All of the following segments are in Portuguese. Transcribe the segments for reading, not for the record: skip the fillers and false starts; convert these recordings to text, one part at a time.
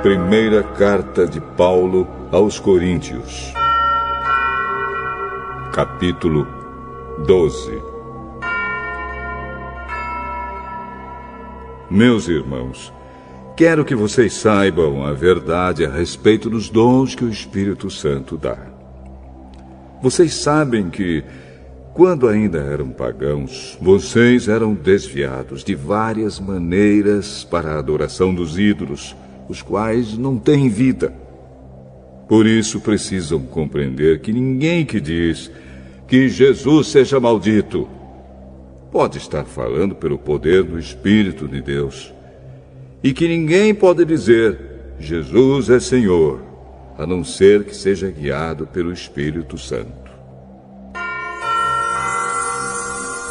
Primeira carta de Paulo aos Coríntios, capítulo 12. Meus irmãos, quero que vocês saibam a verdade a respeito dos dons que o Espírito Santo dá. Vocês sabem que, quando ainda eram pagãos, vocês eram desviados de várias maneiras para a adoração dos ídolos, os quais não têm vida. Por isso precisam compreender que ninguém que diz que Jesus seja maldito pode estar falando pelo poder do Espírito de Deus. E que ninguém pode dizer Jesus é Senhor, a não ser que seja guiado pelo Espírito Santo.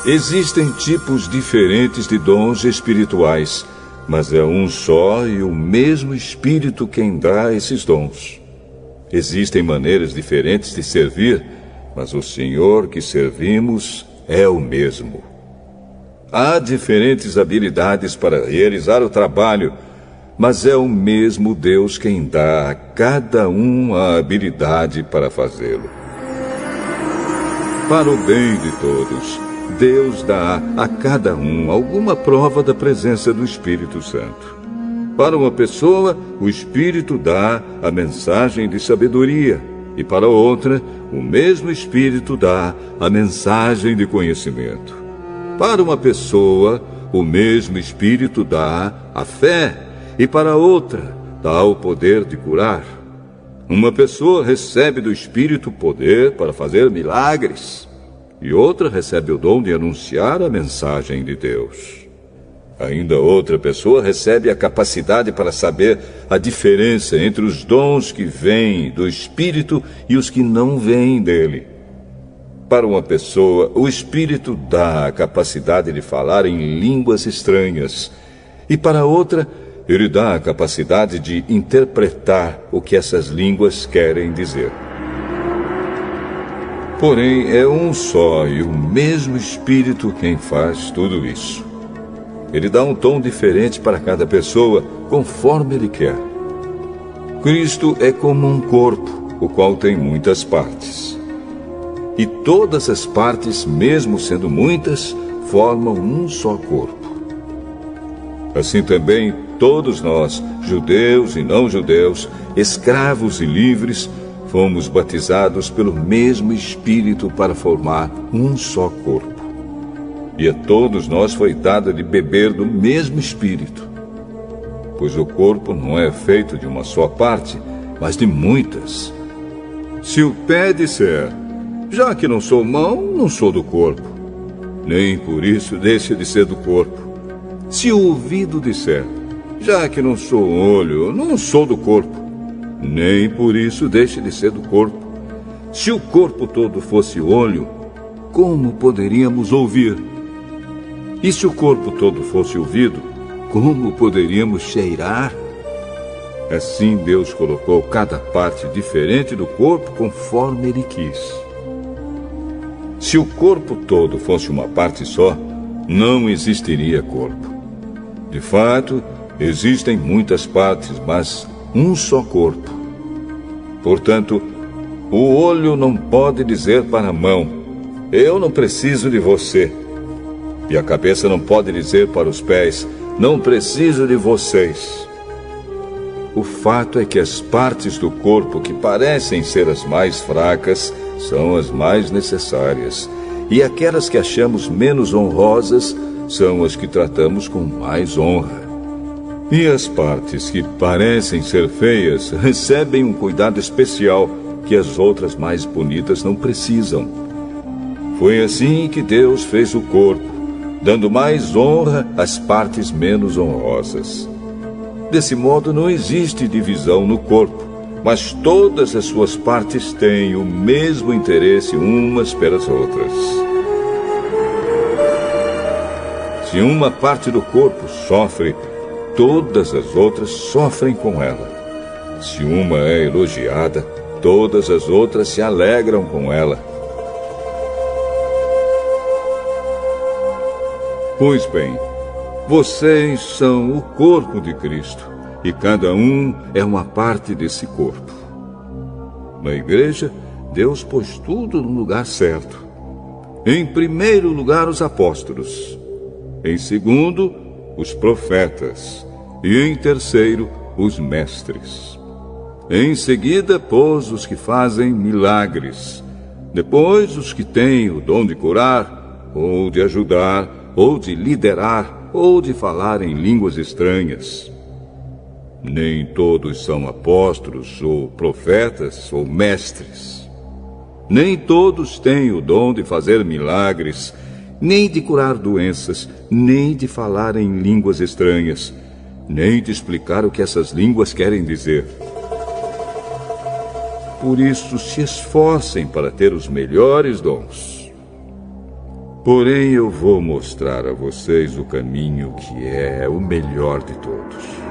Existem tipos diferentes de dons espirituais, mas é um só e o mesmo Espírito quem dá esses dons. Existem maneiras diferentes de servir, mas o Senhor que servimos é o mesmo. Há diferentes habilidades para realizar o trabalho, mas é o mesmo Deus quem dá a cada um a habilidade para fazê-lo. Para o bem de todos, Deus dá a cada um alguma prova da presença do Espírito Santo. Para uma pessoa, o Espírito dá a mensagem de sabedoria, e para outra, o mesmo Espírito dá a mensagem de conhecimento. Para uma pessoa, o mesmo Espírito dá a fé, e para outra, dá o poder de curar. Uma pessoa recebe do Espírito poder para fazer milagres, e outra recebe o dom de anunciar a mensagem de Deus. Ainda outra pessoa recebe a capacidade para saber a diferença entre os dons que vêm do Espírito e os que não vêm dele. Para uma pessoa, o Espírito dá a capacidade de falar em línguas estranhas, e para outra, ele dá a capacidade de interpretar o que essas línguas querem dizer. Porém, é um só e o mesmo Espírito quem faz tudo isso. Ele dá um tom diferente para cada pessoa, conforme ele quer. Cristo é como um corpo, o qual tem muitas partes. E todas as partes, mesmo sendo muitas, formam um só corpo. Assim também, todos nós, judeus e não judeus, escravos e livres, fomos batizados pelo mesmo Espírito para formar um só corpo. E a todos nós foi dado de beber do mesmo Espírito. Pois o corpo não é feito de uma só parte, mas de muitas. Se o pé disser, já que não sou mão, não sou do corpo, nem por isso deixa de ser do corpo. Se o ouvido disser, já que não sou olho, não sou do corpo, nem por isso deixe de ser do corpo. Se o corpo todo fosse olho, como poderíamos ouvir? E se o corpo todo fosse ouvido, como poderíamos cheirar? Assim Deus colocou cada parte diferente do corpo conforme Ele quis. Se o corpo todo fosse uma parte só, não existiria corpo. De fato, existem muitas partes, mas um só corpo. Portanto, o olho não pode dizer para a mão, eu não preciso de você. E a cabeça não pode dizer para os pés, não preciso de vocês. O fato é que as partes do corpo que parecem ser as mais fracas são as mais necessárias. E aquelas que achamos menos honrosas são as que tratamos com mais honra. E as partes que parecem ser feias recebem um cuidado especial que as outras mais bonitas não precisam. Foi assim que Deus fez o corpo, dando mais honra às partes menos honrosas. Desse modo não existe divisão no corpo, mas todas as suas partes têm o mesmo interesse umas pelas outras. Se uma parte do corpo sofre, todas as outras sofrem com ela. Se uma é elogiada, todas as outras se alegram com ela. Pois bem, vocês são o corpo de Cristo e cada um é uma parte desse corpo. Na igreja, Deus pôs tudo no lugar certo. Em primeiro lugar, os apóstolos. Em segundo, os profetas. E em terceiro, os mestres. Em seguida, pôs os que fazem milagres. Depois, os que têm o dom de curar, ou de ajudar, ou de liderar, ou de falar em línguas estranhas. Nem todos são apóstolos, ou profetas, ou mestres. Nem todos têm o dom de fazer milagres, nem de curar doenças, nem de falar em línguas estranhas, nem de explicar o que essas línguas querem dizer. Por isso, se esforcem para ter os melhores dons. Porém, eu vou mostrar a vocês o caminho que é o melhor de todos.